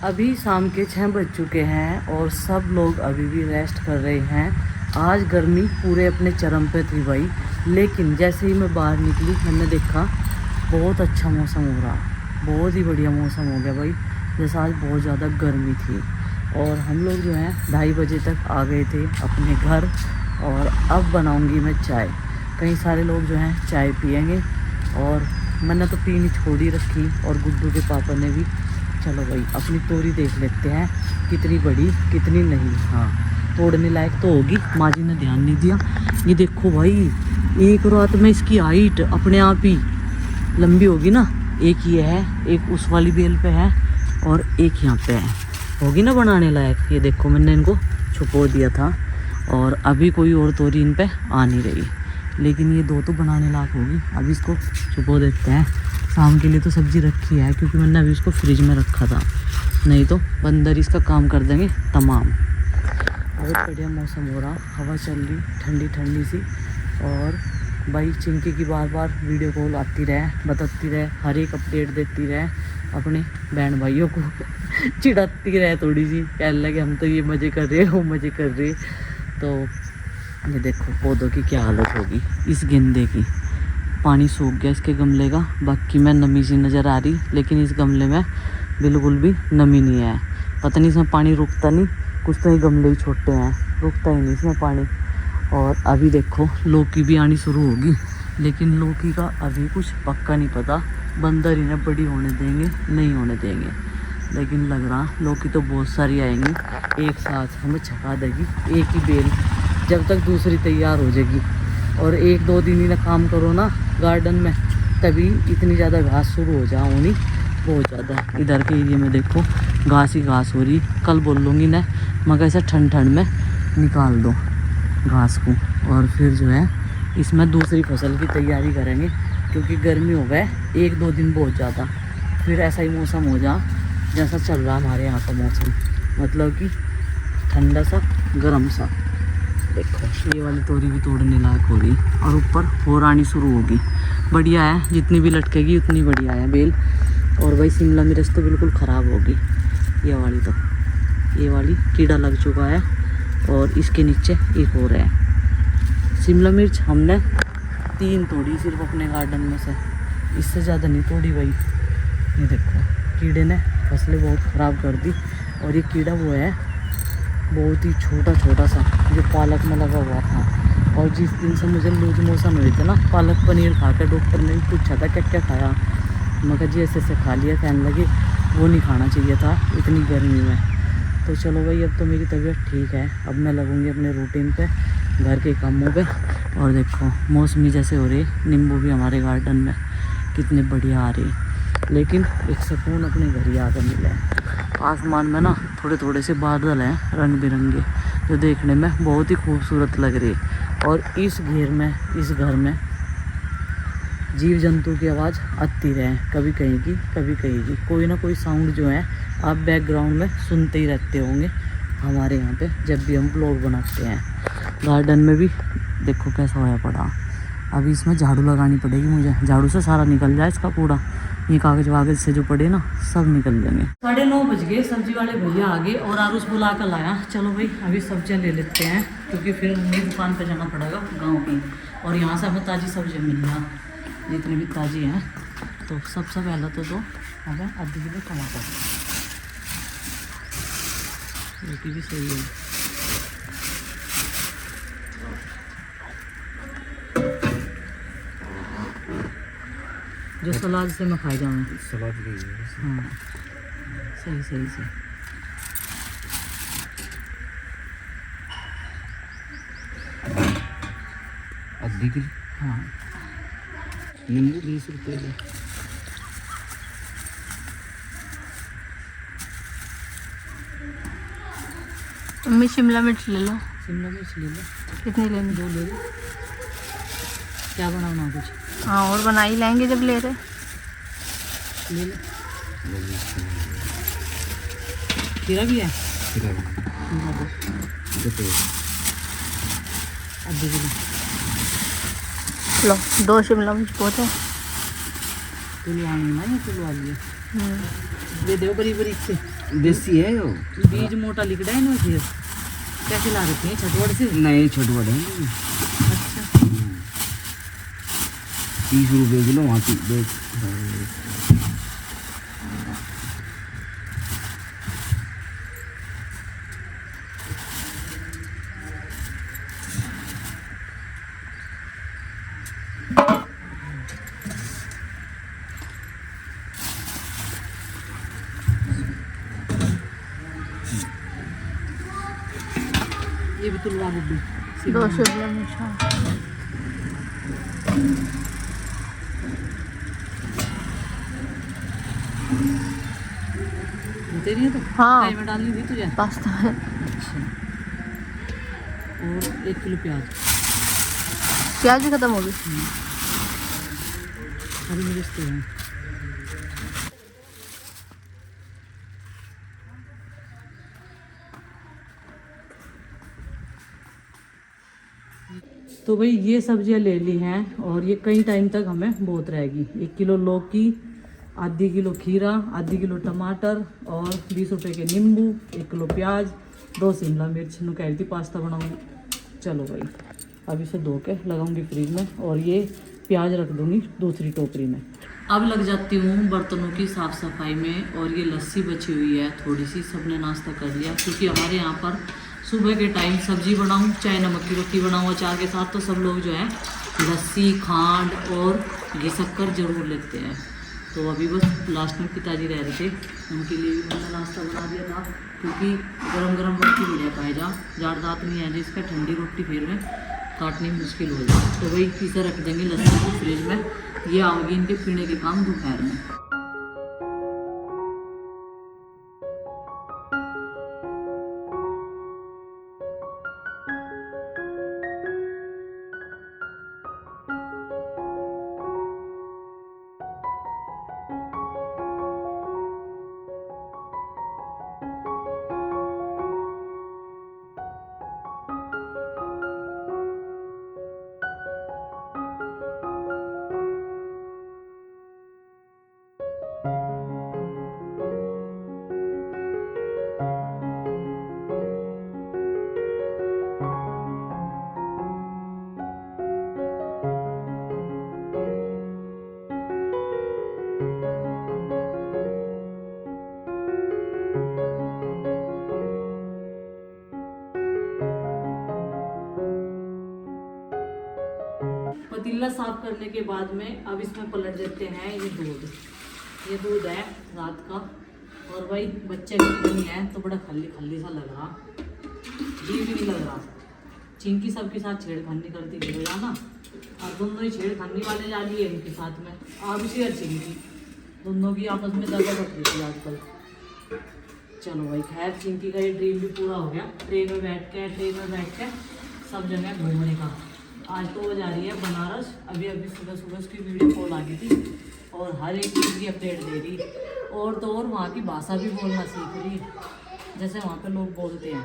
अभी शाम के 6 बज चुके हैं और सब लोग अभी भी रेस्ट कर रहे हैं। आज गर्मी पूरे अपने चरम पे थी भाई, लेकिन जैसे ही मैं बाहर निकली मैंने देखा बहुत अच्छा मौसम हो रहा, बहुत ही बढ़िया मौसम हो गया भाई। जैसा आज बहुत ज़्यादा गर्मी थी और हम लोग जो है 2:30 बजे तक आ गए थे अपने घर। और अब बनाऊंगी मैं चाय। कई सारे लोग जो हैं चाय पियेंगे और मैंने तो पीनी छोड़ ही रखी और गुड्डू के पापा ने भी। चलो भाई अपनी तोरी देख लेते हैं कितनी बड़ी कितनी नहीं। हाँ तोड़ने लायक तो होगी, माँ जी ने ध्यान नहीं दिया। ये देखो भाई एक रात में इसकी हाइट अपने आप ही लंबी होगी ना। एक ये है, एक उस वाली बेल पे है और एक यहाँ पे है, होगी ना बनाने लायक। ये देखो मैंने इनको छुपो दिया था और अभी कोई और तोरी इन पे आ नहीं रही, लेकिन ये 2 तो बनाने लायक होगी। अभी इसको छुपो देते हैं। शाम के लिए तो सब्ज़ी रखी है क्योंकि मैंने अभी उसको फ्रिज में रखा था, नहीं तो बंदर इसका काम कर देंगे तमाम। बहुत बढ़िया मौसम हो रहा, हवा चल रही ठंडी ठंडी सी। और भाई चिंकी की बार बार वीडियो कॉल आती रहे, बताती रहे, हर एक अपडेट देती रहे अपने बहन भाइयों को चिढ़ाती रहे थोड़ी सी, कहने लगे हम तो ये मज़े कर रहे हैं वो मज़े कर रहे। तो ये देखो पौधों की क्या हालत होगी। इस गेंदे की पानी सूख गया इसके गमले का, बाकी में नमी सी नज़र आ रही, लेकिन इस गमले में बिल्कुल भी नमी नहीं है। पता नहीं इसमें पानी रुकता नहीं, कुछ तो ये गमले ही छोटे हैं, रुकता ही नहीं इसमें पानी। और अभी देखो लौकी भी आनी शुरू होगी, लेकिन लौकी का अभी कुछ पक्का नहीं पता, बंदर इन्हें बड़ी होने देंगे नहीं होने देंगे। लेकिन लग रहा लौकी तो बहुत सारी आएंगी, एक साथ हमें छका देगी एक ही बेल, जब तक दूसरी तैयार हो जाएगी। और 1-2 दिन ही ना काम करो ना गार्डन में, तभी इतनी ज़्यादा घास शुरू हो जाओ नहीं, बहुत ज़्यादा। इधर के एरिया में देखो घास ही घास हो रही। कल बोल लूँगी ना मगर ऐसा ठंड में निकाल दो घास को, और फिर जो है इसमें दूसरी फसल की तैयारी करेंगे, क्योंकि गर्मी हो गए 1-2 दिन बहुत ज़्यादा, फिर ऐसा ही मौसम हो जा जैसा चल रहा हमारे यहाँ का मौसम, मतलब कि ठंडा सा गर्म सा। देखो ये वाली तोरी भी तोड़ने लायक हो रही और ऊपर और आनी शुरू होगी। बढ़िया है, जितनी भी लटकेगी उतनी बढ़िया है बेल। और भाई शिमला मिर्च तो बिल्कुल ख़राब होगी, ये वाली तो, ये वाली कीड़ा लग चुका है और इसके नीचे एक और है। शिमला मिर्च हमने 3 तोड़ी सिर्फ अपने गार्डन में से, इससे ज़्यादा नहीं तोड़ी भाई। ये देखो कीड़े ने फसलें बहुत ख़राब कर दी। और ये कीड़ा वो है बहुत ही छोटा छोटा सा, जो पालक में लगा हुआ था। और जिस दिन से मुझे लूज मोशन हुए थे ना, पालक पनीर खा कर डॉक्टर ने भी पूछा था क्या क्या खाया, मगर जी ऐसे खा लिया, कहने लगे वो नहीं खाना चाहिए था इतनी गर्मी में। तो चलो भाई अब तो मेरी तबीयत ठीक है, अब मैं लगूँगी अपने रूटीन पे, घर के कामों पे। और देखो मौसमी जैसे हो रही, नींबू भी हमारे गार्डन में कितने बढ़िया आ रही, लेकिन एक सुकून अपने घर ही आकर मिला है। आसमान में ना थोड़े थोड़े से बादल हैं रंग बिरंगे, जो देखने में बहुत ही खूबसूरत लग रही है। और इस घेर में, इस घर में जीव जंतु की आवाज़ आती रहे, कभी कहीं की कभी कहीं की, कोई ना कोई साउंड जो है आप बैकग्राउंड में सुनते ही रहते होंगे हमारे यहाँ पे जब भी हम ब्लॉग बनाते हैं। गार्डन में भी देखो कैसा होया पड़ा। अभी इसमें झाड़ू लगानी पड़ेगी मुझे, झाड़ू से सारा निकल जाए इसका कूड़ा, ये कागज वागज से जो पड़े ना सब निकल जाएंगे। 9:30 बज गए, सब्जी वाले भैया आ गए और आरुष बुला कर लाया। चलो भाई अभी सब्जियां ले लेते हैं, क्योंकि फिर नई दुकान पे जाना पड़ेगा गांव की, और यहाँ से हमें ताज़ी सब्जियाँ मिलना जितनी भी ताज़ी हैं। तो सबसे पहले तो दो हमें आधी किलो टमाटर, रोटी भी सही है। जो सलाद से मैं खाई जाऊँ, सलाद भी हाँ सही सही से। आधी किलो हाँ, नींबू 20 रुपये का। मम्मी शिमला मिर्च ले लो। शिमला मिर्च ले लो। कितनी लेनी? 2 ले लो। क्या बनाना कुछ? हाँ और बना ही लेंगे जब ले रहे। ले लो। खीरा भी है? खीरा भी। आधी किलो लो, 2 शिमला मिर्च बहुत है। तुलवानी ना, ये तुलवा लिए दे दो बरीक बरीक से। देसी है वो। बीज मोटा लिख रहा है ना फिर कैसे ला रखे हैं छटवड़ से? नहीं छोटे बड़े अच्छा 30 रुपए किलो वहाँ की देख। ये भी तुलवा गोभी 2 शिमला मिर्च। हाँ। होते नहीं है तो हाँ। फ्राई में डालनी थी तुझे। पास्ता है। अच्छा और 1 किलो प्याज। प्याज ही खत्म हो गई। हरी मिर्च तो है। तो भाई ये सब्जियां ले ली हैं और ये कई टाइम तक हमें बहुत रहेगी। 1 किलो लौकी, आधी किलो खीरा, आधी किलो टमाटर और 20 रुपए के नींबू, 1 किलो प्याज, 2 शिमला मिर्च। नु कह रही थी पास्ता बनाऊंगी। चलो भाई अब इसे धो के लगाऊंगी फ्रिज में और ये प्याज रख दूंगी दूसरी टोकरी में। अब लग जाती हूँ बर्तनों की साफ़ सफाई में। और ये लस्सी बची हुई है थोड़ी सी, सबने नाश्ता कर लिया क्योंकि हमारे यहाँ पर सुबह के टाइम सब्जी बनाऊँ चाहे नमक की रोटी बनाऊँ अचार के साथ तो सब लोग जो है लस्सी, खांड और घी शक्कर जरूर लेते हैं। तो अभी बस लास्ट में पिताजी रह रहे थे, उनके लिए भी मैंने नाश्ता बना दिया था क्योंकि गरम गरम रोटी बढ़िया खाए जाड़ दाँत नहीं है जिसका ठंडी रोटी फिर में काटनी मुश्किल हो जाए। तो वही पीछे रख देंगे लस्सी को फ्रिज में, ये आओगी इनके पीने के काम दोपहर में। पतीला साफ करने के बाद में अब इसमें पलट देते हैं ये दूध। ये दूध है रात का और भाई बच्चे नहीं है तो बड़ा खाली खाली सा लग रहा, जी भी नहीं लग रहा। चिंकी सबके साथ छेड़खानी करती है रोजाना और दोनों ही छेड़खानी वाले जा रही है इनके साथ में। आरुषि और चिंकी दोनों की आपस में दर्द बढ़ रही थी आजकल। चलो भाई खैर चिंकी का ये ड्रीम भी पूरा हो गया, ट्रेन में बैठ के सब जगह घूमने का। आज तो वो जा रही है बनारस। अभी सुबह उसकी वीडियो कॉल आ गई थी और हर एक चीज़ की अपडेट दे रही और तो और वहाँ की भाषा भी बोलना सीख रही जैसे वहाँ पे लोग बोलते हैं।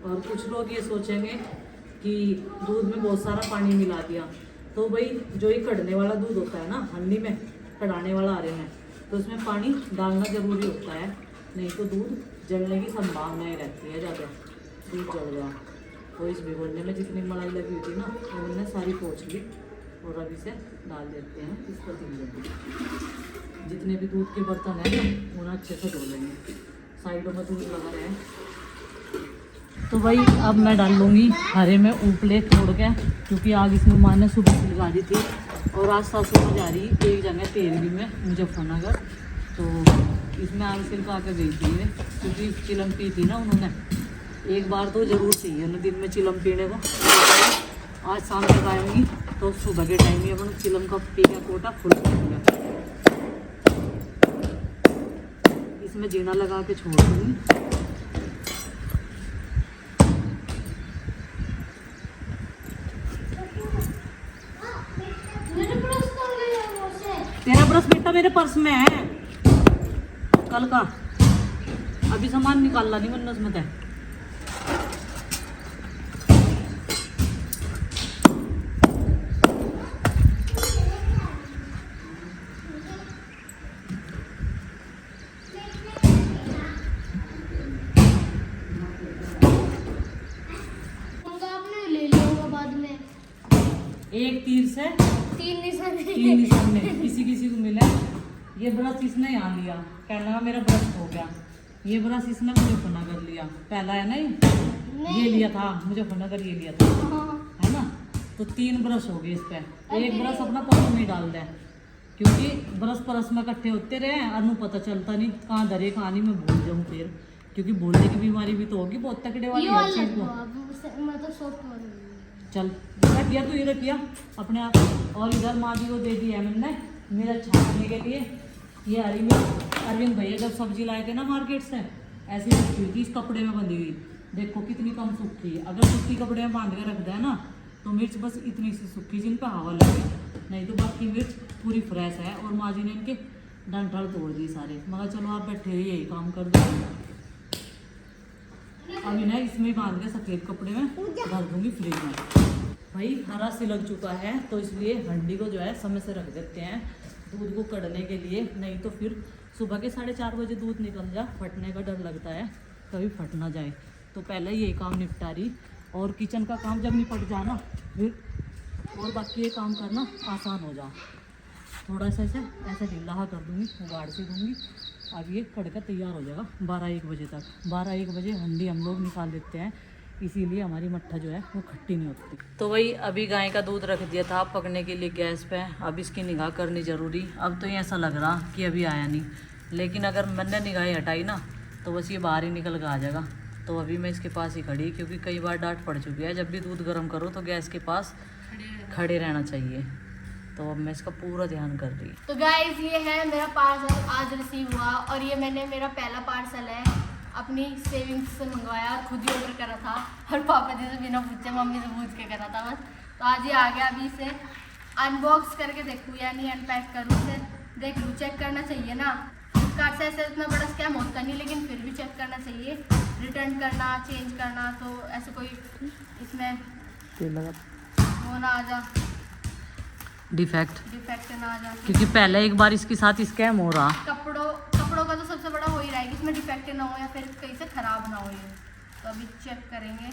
और कुछ लोग ये सोचेंगे कि दूध में बहुत सारा पानी मिला दिया, तो भाई जो ये कढ़ने वाला दूध होता है ना हंडी में कढ़ाने वाला आ रहे हैं तो उसमें पानी डालना ज़रूरी होता है, नहीं तो दूध जलने की संभावनाएँ रहती है ज़्यादा, दूध जल गया। तो इस भिगोने में जितनी मलाई लगी हुई थी ना उन्होंने सारी पोंछ ली और अब इसे डाल देते हैं इस पतीले में। जितने भी दूध के बर्तन हैं ना उन्हें अच्छे से धो लेंगे, साइडों में दूध लगा रहे हैं। तो भाई अब मैं डाल लूँगी हरे में उपले छोड़ के क्योंकि आग इसमें माँ ने सुबह से लगा दी थी और आज सासू में जा रही एक जगह तेरवी में मुजफ्फरनगर, तो इसमें आग सिल्क आके भेज दिए क्योंकि चिलम पी थी ना उन्होंने। एक बार तो ज़रूर चाहिए उन्हें दिन में चिलम पीने को। आज शाम तक आएंगी तो सुबह के टाइम ही अपना चिलम का पी का कोटा फुल करूँगा। इसमें जीना लगा के छोड़ दूँगी। तेरा ब्रश बेटा मेरे पर्स में है कल का, अभी सामान निकालना नहीं वरना उसमें तय। एक तीर से तीन निशाने। तीन निशाने किसी किसी को मिला। ये ब्रश इसने यहाँ लिया, कहना मेरा ब्रश हो गया। ये ब्रश इसने मुझे फना कर लिया, पहला है ना ये लिया था मुझे फना कर, ये लिया था है ना। तो 3 ब्रश हो गए इस पे। एक ब्रश अपना पौधों में डाल दे, क्योंकि ब्रश परस में इकट्ठे होते रहे अनु पता चलता नहीं कहाँ धरे कहाँ नहीं, मैं भूल जाऊँ फिर, क्योंकि भूलने की बीमारी भी तो होगी बहुत तकड़े वाली ये हर चीज को। मैं तो सॉफ्ट वाली। चल रखिया तू, ये रखिया अपने आप। और इधर माँ जी को दे दी है मैंने मेरा छापने के लिए। ये हरी मिर्च अरविंद भैया जब सब्जी लाए थे ना मार्केट से, ऐसी सूखी थी, इस कपड़े में बंधी हुई। देखो कितनी कम सूखी है। अगर सूखी कपड़े में बांध के रख दे ना तो मिर्च बस इतनी सी सूखी जिन पे हवा लगे, नहीं तो बाकी मिर्च पूरी फ्रेश है। और माँ जी ने इनके डंठल तोड़ दिए सारे। मगर चलो आप बैठे हुए यही काम कर दो। अभी ना इसमें बांध के सफेद कपड़े में भर दूंगी फ्रिज में। भाई हरा सी लग चुका है तो इसलिए हंडी को जो है समय से रख देते हैं दूध को कढ़ने के लिए, नहीं तो फिर सुबह के 4:30 बजे दूध निकल जा, फटने का डर लगता है, कभी फट ना जाए। तो पहले ये काम निपटा रही, और किचन का काम जब निपट जाना फिर और बाकी ये काम करना आसान हो जा। थोड़ा सा ऐसे ढीला कर दूँगी, उगाड़ सी दूँगी। अब ये कड़का तैयार हो जाएगा 12-1 बजे तक। 12-1 बजे हंडी हम लोग निकाल देते हैं, इसीलिए हमारी मट्ठा जो है वो खट्टी नहीं होती। तो वही अभी गाय का दूध रख दिया था पकने के लिए गैस पे। अब इसकी निगाह करनी ज़रूरी। अब तो ये ऐसा लग रहा कि अभी आया नहीं, लेकिन अगर मैंने निगाह हटाई ना तो बस ये बाहर ही निकल कर आ जाएगा। तो अभी मैं इसके पास ही खड़ी, क्योंकि कई बार डांट पड़ चुकी है जब भी दूध गर्म करो तो गैस के पास खड़े रहना चाहिए। तो अब मैं इसका पूरा ध्यान कर रही। तो गाइस ये है मेरा पार्सल आज रिसीव हुआ, और ये मैंने मेरा पहला पार्सल है, अपनी सेविंग्स से मंगवाया और खुद ही ऑर्डर करा था, और पापा जी से बिना पूछे मम्मी से पूछ के करा था बस। तो आज ये आ गया। अभी इसे अनबॉक्स करके देखूँ यानी अनपैक करूँ, इसे देख लूँ, चेक करना चाहिए ना। फ्लिपकार्ट से ऐसे इतना बड़ा स्कैम होता नहीं, लेकिन फिर भी चेक करना चाहिए। रिटर्न करना, चेंज करना, तो ऐसे कोई इसमें वो ना आ जा, डिफेक्ट ना आ जा, क्योंकि पहले एक बार इसके साथ स्कैम हो रहा। कपड़ों का तो सबसे बड़ा हो ही रहा है कि इसमें डिफेक्ट ना हो या फिर कहीं से खराब ना हो ये। तो अभी चेक करेंगे।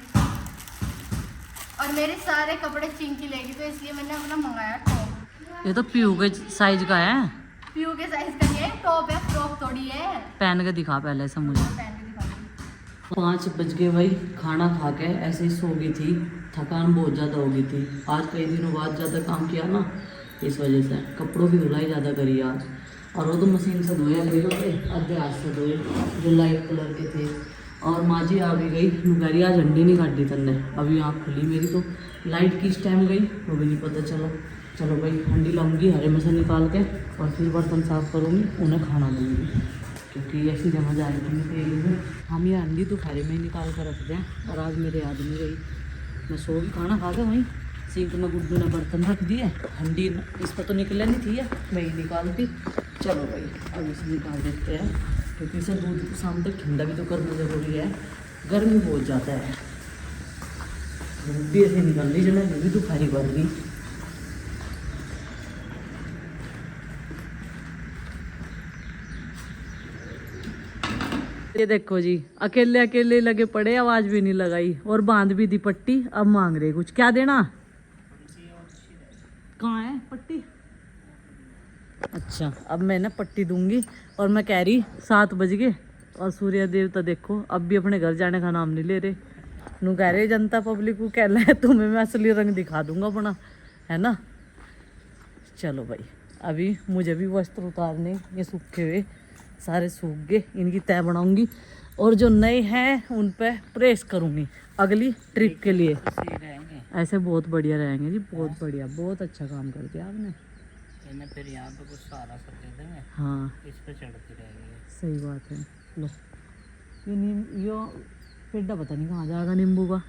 और मेरे सारे कपड़े चिंकी लेगी, तो इसलिए मैंने अपना मंगाया टॉप। ये तो पीयू के साइज का है। पीयू के साइज का ये टॉप है, फ्रॉक थोड़ी है। पहन के दिखा पहले से मुझे। पहन के दिखाऊंगी। 5 बज गए भाई। खाना खा के ऐसे ही सो गई थी, थकान बहुत ज़्यादा हो गई थी। आज कई दिनों बाद ज़्यादा काम किया ना, इस वजह से कपड़ों की धुलाई ज़्यादा करी आज। और वो तो मशीन से धोए आधे हाथ से धोए जो लाइट कलर के थे। और माँ जी आ भी गई, नुकहरी आज हंडी नहीं काटी तन्ने। अभी आँख खुली मेरी तो लाइट किस टाइम गई वो भी नहीं पता चला। चलो भाई हंडी लाऊंगी हरे में से निकाल के, और फिर बर्तन साफ करूँगी, उन्हें खाना दूँगी, क्योंकि ऐसी जमा जाएगी नहीं तेल में। हम ये हंडी तो खारे में ही निकाल कर रख दें। और आज मेरे याद नहीं गई, मैं सो गई, खाना खा के वहीं सिंक में गुड्डू ने बर्तन रख दिए। हंडी इस पर तो निकले नहीं थी, मैं ही निकालती। चलो भाई अब इसे निकाल देते हैं, क्योंकि इसे दूध शाम तक ठंडा भी तो करना ज़रूरी है, गर्मी बहुत ज़्यादा है। भी ऐसे निकल रही जब भी तो खारी बढ़ गई। ये देखो जी अकेले अकेले लगे पड़े, आवाज भी नहीं लगाई, और बांध भी दी पट्टी। अब मांग रहे कुछ, क्या देना? कहाँ है पट्टी? अच्छा अब मैं ना पट्टी दूंगी। और मैं कह रही 7 बज गए और सूर्य देवता देखो अब भी अपने घर जाने का नाम नहीं ले रहे। नू कह रहे जनता पब्लिक को कह रहे तुम्हें मैं असली रंग दिखा दूंगा अपना, है ना। चलो भाई अभी मुझे भी वस्त्र उतारने, ये सूखे हुए सारे सूख गए, इनकी तय बनाऊंगी, और जो नए हैं उन पे प्रेस करूंगी अगली ट्रिप के लिए। ऐसे बहुत बढ़िया रहेंगे जी, बहुत बढ़िया, बहुत अच्छा काम कर दिया आपने। फिर यहाँ पे कुछ सहारा कर देते हैं, हाँ इस पे चढ़ती रहेगी। सही बात है। लो ये यो पेड़ा पता नहीं कहाँ जाएगा नींबू का,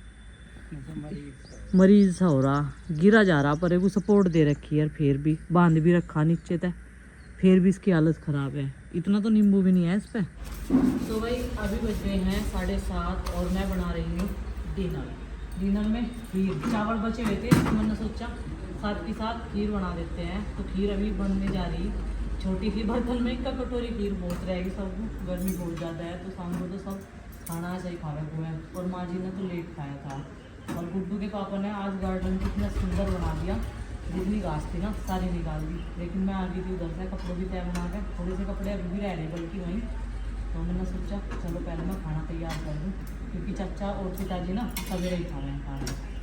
मरीज सा हो रहा, गिरा जा रहा, पर वो सपोर्ट दे रखी है, फिर भी बांध भी रखा नीचे तक, फिर भी इसकी हालत ख़राब है। इतना तो नींबू भी नहीं है इस पे। तो भाई अभी बज गए हैं 7:30 और मैं बना रही हूँ डिनर में खीर। चावल बचे हुए थे तो मैंने सोचा साथ के साथ खीर बना देते हैं। तो खीर अभी बनने जा रही, छोटी सी बर्तन में, एक कटोरी खीर बहुत रहेगी सबको, गर्मी बहुत ज़्यादा है तो शाम को तो सब खाना ऐसा ही खा रहे हुए हैं। और माँ जी ने तो लेट खाया था, और गुड्डू के पापा ने आज गार्डन कितना सुंदर बना दिया। जितनी घास थी ना सारी निकाल दी, लेकिन मैं आ गई थी उधर से कपड़ों की तय बना के। थोड़े से कपड़े अभी भी रह रहे बल्कि वहीं, तो मैंने सोचा चलो पहले मैं खाना तैयार कर दूँ, क्योंकि चाचा और पिताजी ना सवेरे ही खा रहे हैं खाना।